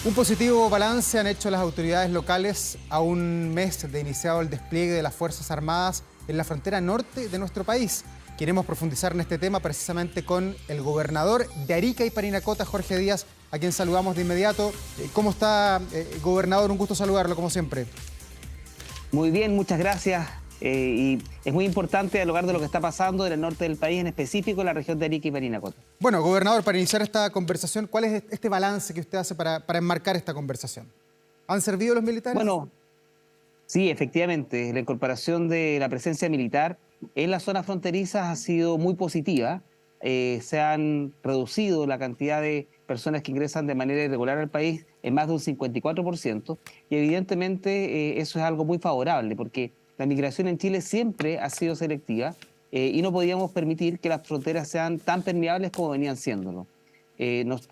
Un positivo balance han hecho las autoridades locales a un mes de iniciado el despliegue de las Fuerzas Armadas en la frontera norte de nuestro país. Queremos profundizar en este tema precisamente con el gobernador de Arica y Parinacota, Jorge Díaz, a quien saludamos de inmediato. ¿Cómo está, gobernador? Un gusto saludarlo, como siempre. Muy bien, muchas gracias. Y es muy importante dialogar de lo que está pasando en el norte del país, en específico en la región de Arica y Parinacota. Bueno, gobernador, para iniciar esta conversación, ¿cuál es este balance que usted hace para enmarcar esta conversación? ¿Han servido los militares? Bueno, sí, efectivamente, la incorporación de la presencia militar en las zonas fronterizas ha sido muy positiva. Se han reducido la cantidad de personas que ingresan de manera irregular al país en más de un 54%, y evidentemente eso es algo muy favorable porque la migración en Chile siempre ha sido selectiva y no podíamos permitir que las fronteras sean tan permeables como venían siéndolo.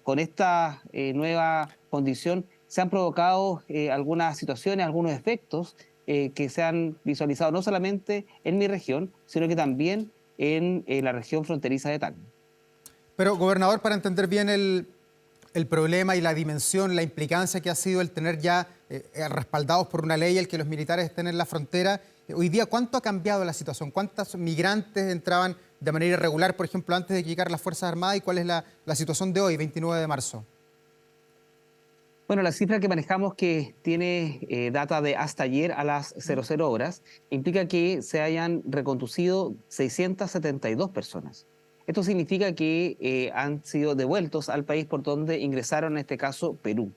Con esta nueva condición se han provocado algunas situaciones, algunos efectos que se han visualizado no solamente en mi región, sino que también en la región fronteriza de Tacna. Pero, gobernador, para entender bien el problema y la dimensión, la implicancia que ha sido el tener ya respaldados por una ley el que los militares estén en la frontera, hoy día, ¿cuánto ha cambiado la situación? ¿Cuántos migrantes entraban de manera irregular, por ejemplo, antes de que llegaran las Fuerzas Armadas? ¿Y cuál es la situación de hoy, 29 de marzo? Bueno, la cifra que manejamos, que tiene data de hasta ayer a las 00 horas, implica que se hayan reconducido 672 personas. Esto significa que han sido devueltos al país por donde ingresaron, en este caso, Perú.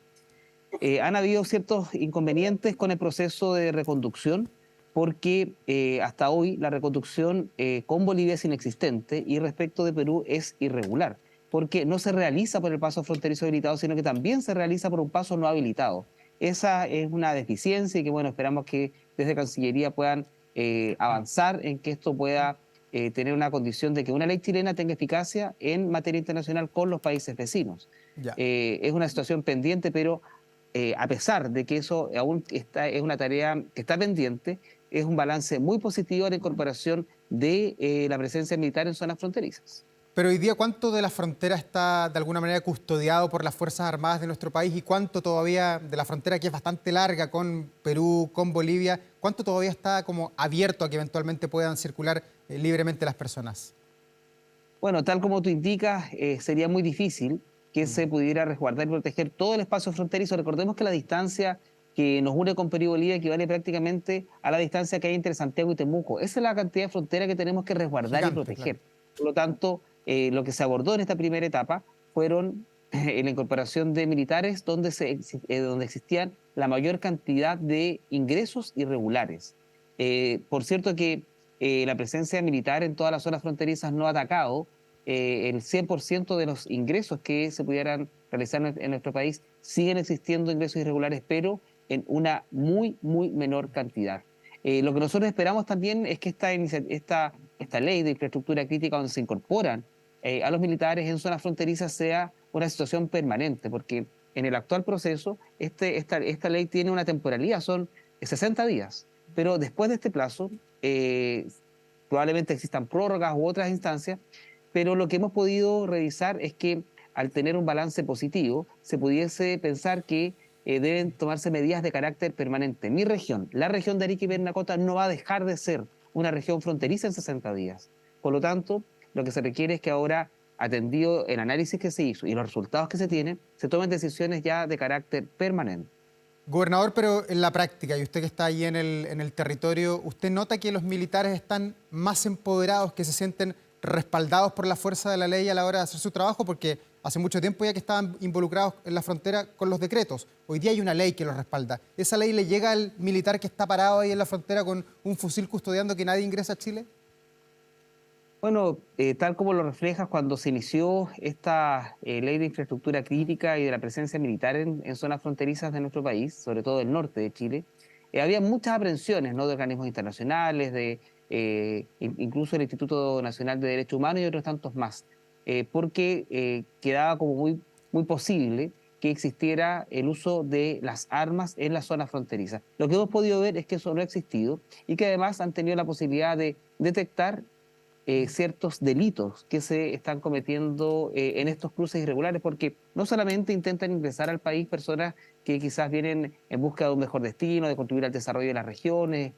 Han habido ciertos inconvenientes con el proceso de reconducción porque hasta hoy la reconducción con Bolivia es inexistente y respecto de Perú es irregular, porque no se realiza por el paso fronterizo habilitado, sino que también se realiza por un paso no habilitado. Esa es una deficiencia y que, bueno, esperamos que desde Cancillería puedan avanzar en que esto pueda tener una condición de que una ley chilena tenga eficacia en materia internacional con los países vecinos. Ya. Es una situación pendiente, pero a pesar de que eso aún es una tarea que está pendiente, es un balance muy positivo a la incorporación de la presencia militar en zonas fronterizas. Pero hoy día, ¿cuánto de la frontera está de alguna manera custodiado por las Fuerzas Armadas de nuestro país y cuánto todavía de la frontera, que es bastante larga con Perú, con Bolivia, cuánto todavía está como abierto a que eventualmente puedan circular libremente las personas? Bueno, tal como tú indicas, sería muy difícil que Mm. se pudiera resguardar y proteger todo el espacio fronterizo. Recordemos que la distancia que nos une con Perú y Bolivia equivale prácticamente a la distancia que hay entre Santiago y Temuco. Esa es la cantidad de frontera que tenemos que resguardar y Gigante, claro. proteger. Por lo tanto, lo que se abordó en esta primera etapa fueron la incorporación de militares donde existían la mayor cantidad de ingresos irregulares. Por cierto que la presencia militar en todas las zonas fronterizas no ha atacado el 100% de los ingresos que se pudieran realizar en nuestro país. Siguen existiendo ingresos irregulares, pero en una muy, muy menor cantidad. Lo que nosotros esperamos también es que esta ley de infraestructura crítica donde se incorporan a los militares en zonas fronterizas sea una situación permanente, porque en el actual proceso esta ley tiene una temporalidad, son 60 días, pero después de este plazo probablemente existan prórrogas u otras instancias, pero lo que hemos podido revisar es que al tener un balance positivo, se pudiese pensar que deben tomarse medidas de carácter permanente. Mi región, la región de Arica y Parinacota, no va a dejar de ser una región fronteriza en 60 días. Por lo tanto, lo que se requiere es que ahora, atendido el análisis que se hizo y los resultados que se tienen, se tomen decisiones ya de carácter permanente. Gobernador, pero en la práctica, y usted que está ahí en el territorio, ¿usted nota que los militares están más empoderados, que se sienten respaldados por la fuerza de la ley a la hora de hacer su trabajo? Porque hace mucho tiempo ya que estaban involucrados en la frontera con los decretos. Hoy día hay una ley que los respalda. ¿Esa ley le llega al militar que está parado ahí en la frontera con un fusil custodiando que nadie ingresa a Chile? Bueno, tal como lo reflejas cuando se inició esta ley de infraestructura crítica y de la presencia militar en zonas fronterizas de nuestro país, sobre todo del norte de Chile, había muchas aprensiones, ¿no?, de organismos internacionales, incluso el Instituto Nacional de Derechos Humanos y otros tantos más, porque quedaba como muy, muy posible que existiera el uso de las armas en las zonas fronterizas. Lo que hemos podido ver es que eso no ha existido y que además han tenido la posibilidad de detectar ciertos delitos que se están cometiendo en estos cruces irregulares, porque no solamente intentan ingresar al país personas que quizás vienen en busca de un mejor destino, de contribuir al desarrollo de las regiones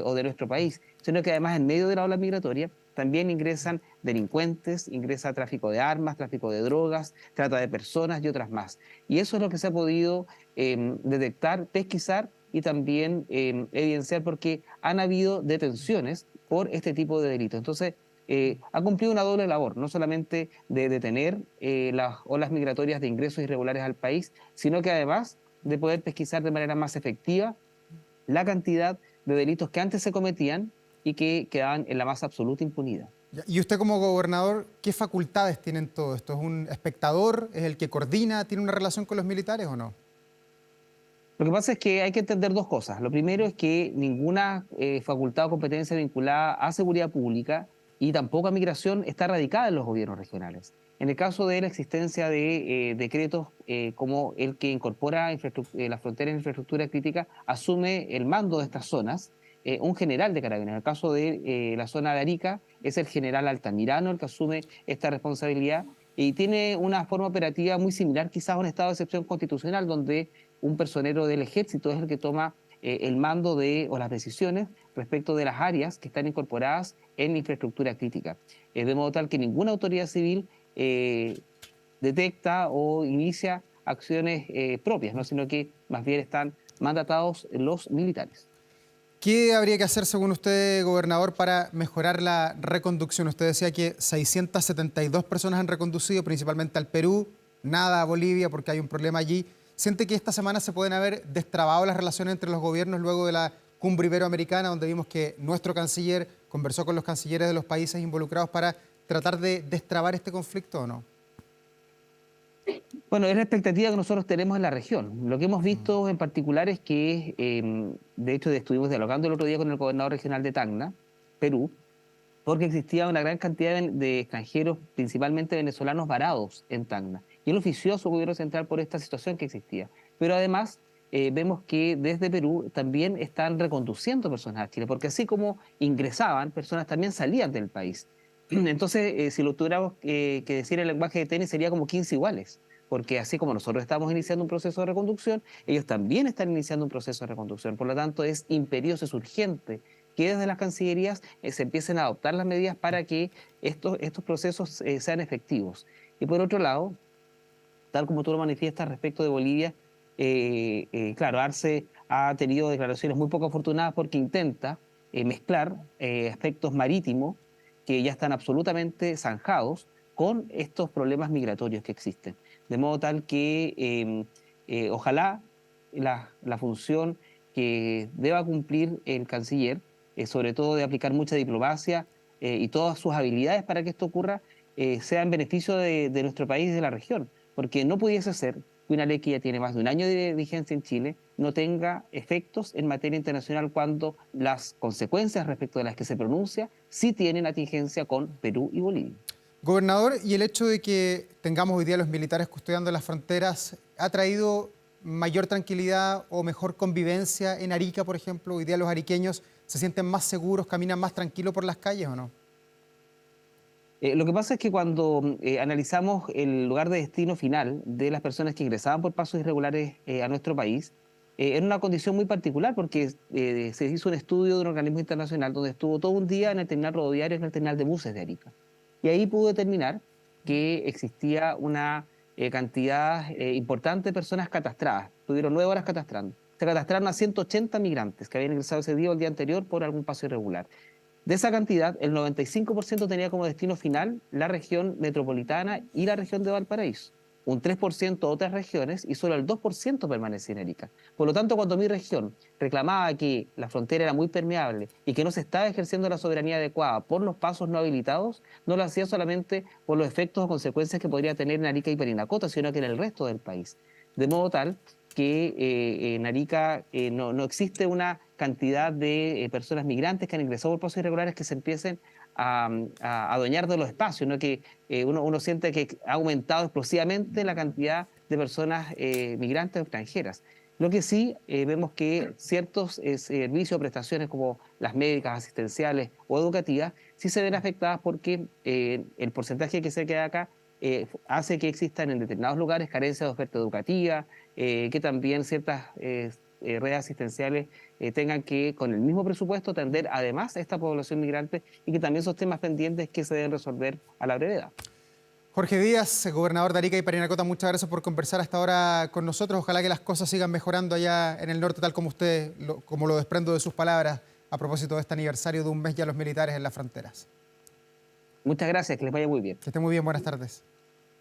o de nuestro país, sino que además en medio de la ola migratoria también ingresan delincuentes, ingresa tráfico de armas, tráfico de drogas, trata de personas y otras más. Y eso es lo que se ha podido detectar, pesquisar y también evidenciar, porque han habido detenciones por este tipo de delitos. Entonces, ha cumplido una doble labor, no solamente de detener las olas migratorias de ingresos irregulares al país, sino que además de poder pesquisar de manera más efectiva la cantidad de delitos que antes se cometían y que quedaban en la más absoluta impunidad. Y usted como gobernador, ¿qué facultades tiene en todo esto? ¿Es un espectador? ¿Es el que coordina? ¿Tiene una relación con los militares o no? Lo que pasa es que hay que entender dos cosas. Lo primero es que ninguna facultad o competencia vinculada a seguridad pública y tampoco a migración está radicada en los gobiernos regionales. En el caso de la existencia de decretos como el que incorpora la frontera en infraestructura crítica, asume el mando de estas zonas un general de Carabineros. En el caso de la zona de Arica, es el general Altamirano el que asume esta responsabilidad y tiene una forma operativa muy similar quizás a un estado de excepción constitucional donde un personero del ejército es el que toma el mando o las decisiones respecto de las áreas que están incorporadas en infraestructura crítica. De modo tal que ninguna autoridad civil detecta o inicia acciones propias, ¿no? Sino que más bien están mandatados los militares. ¿Qué habría que hacer, según usted, gobernador, para mejorar la reconducción? Usted decía que 672 personas han reconducido, principalmente al Perú, nada a Bolivia, porque hay un problema allí. ¿Siente que esta semana se pueden haber destrabado las relaciones entre los gobiernos luego de la cumbre iberoamericana, donde vimos que nuestro canciller conversó con los cancilleres de los países involucrados para tratar de destrabar este conflicto o no? Bueno, es la expectativa que nosotros tenemos en la región. Lo que hemos visto en particular es que, de hecho, estuvimos dialogando el otro día con el gobernador regional de Tacna, Perú, porque existía una gran cantidad de extranjeros, principalmente venezolanos, varados en Tacna. Y él ofició a su gobierno central por esta situación que existía. Pero además vemos que desde Perú también están reconduciendo personas a Chile, porque así como ingresaban, personas también salían del país. Entonces, si lo tuviéramos que decir en lenguaje de tenis, sería como 15 iguales, porque así como nosotros estamos iniciando un proceso de reconducción, ellos también están iniciando un proceso de reconducción. Por lo tanto, es imperioso, es urgente que desde las cancillerías se empiecen a adoptar las medidas para que estos procesos sean efectivos. Y por otro lado, tal como tú lo manifiestas respecto de Bolivia, claro, Arce ha tenido declaraciones muy poco afortunadas porque intenta mezclar aspectos marítimos que ya están absolutamente zanjados con estos problemas migratorios que existen. De modo tal que ojalá la función que deba cumplir el canciller, sobre todo de aplicar mucha diplomacia y todas sus habilidades para que esto ocurra, sea en beneficio de nuestro país y de la región. Porque no pudiese ser que una ley que ya tiene más de un año de vigencia en Chile no tenga efectos en materia internacional cuando las consecuencias respecto de las que se pronuncia sí tienen atingencia con Perú y Bolivia. Gobernador, ¿y el hecho de que tengamos hoy día los militares custodiando las fronteras ha traído mayor tranquilidad o mejor convivencia en Arica, por ejemplo? ¿Hoy día los ariqueños se sienten más seguros, caminan más tranquilos por las calles o no? Lo que pasa es que cuando analizamos el lugar de destino final de las personas que ingresaban por pasos irregulares a nuestro país, era una condición muy particular porque se hizo un estudio de un organismo internacional donde estuvo todo un día en el terminal rodoviario, en el terminal de buses de Arica. Y ahí pudo determinar que existía una cantidad importante de personas catastradas. Tuvieron 9 horas catastrando. Se catastraron a 180 migrantes que habían ingresado ese día o el día anterior por algún paso irregular. De esa cantidad, el 95% tenía como destino final la región metropolitana y la región de Valparaíso. Un 3% otras regiones y solo el 2% permanecía en Arica. Por lo tanto, cuando mi región reclamaba que la frontera era muy permeable y que no se estaba ejerciendo la soberanía adecuada por los pasos no habilitados, no lo hacía solamente por los efectos o consecuencias que podría tener en Arica y Parinacota, sino que en el resto del país. De modo tal que en Arica no existe una cantidad de personas migrantes que han ingresado por pasos irregulares que se empiecen a adueñar de los espacios, ¿no? Que uno siente que ha aumentado explosivamente la cantidad de personas migrantes o extranjeras. Lo que sí vemos que ciertos servicios o prestaciones como las médicas, asistenciales o educativas sí se ven afectadas porque el porcentaje que se queda acá hace que existan en determinados lugares carencias de oferta educativa, que también ciertas redes asistenciales tengan que, con el mismo presupuesto, atender además a esta población migrante y que también son temas pendientes que se deben resolver a la brevedad. Jorge Díaz, gobernador de Arica y Parinacota, muchas gracias por conversar hasta ahora con nosotros. Ojalá que las cosas sigan mejorando allá en el norte, tal como usted, como lo desprendo de sus palabras, a propósito de este aniversario de un mes ya los militares en las fronteras. Muchas gracias, que les vaya muy bien. Que esté muy bien, buenas tardes.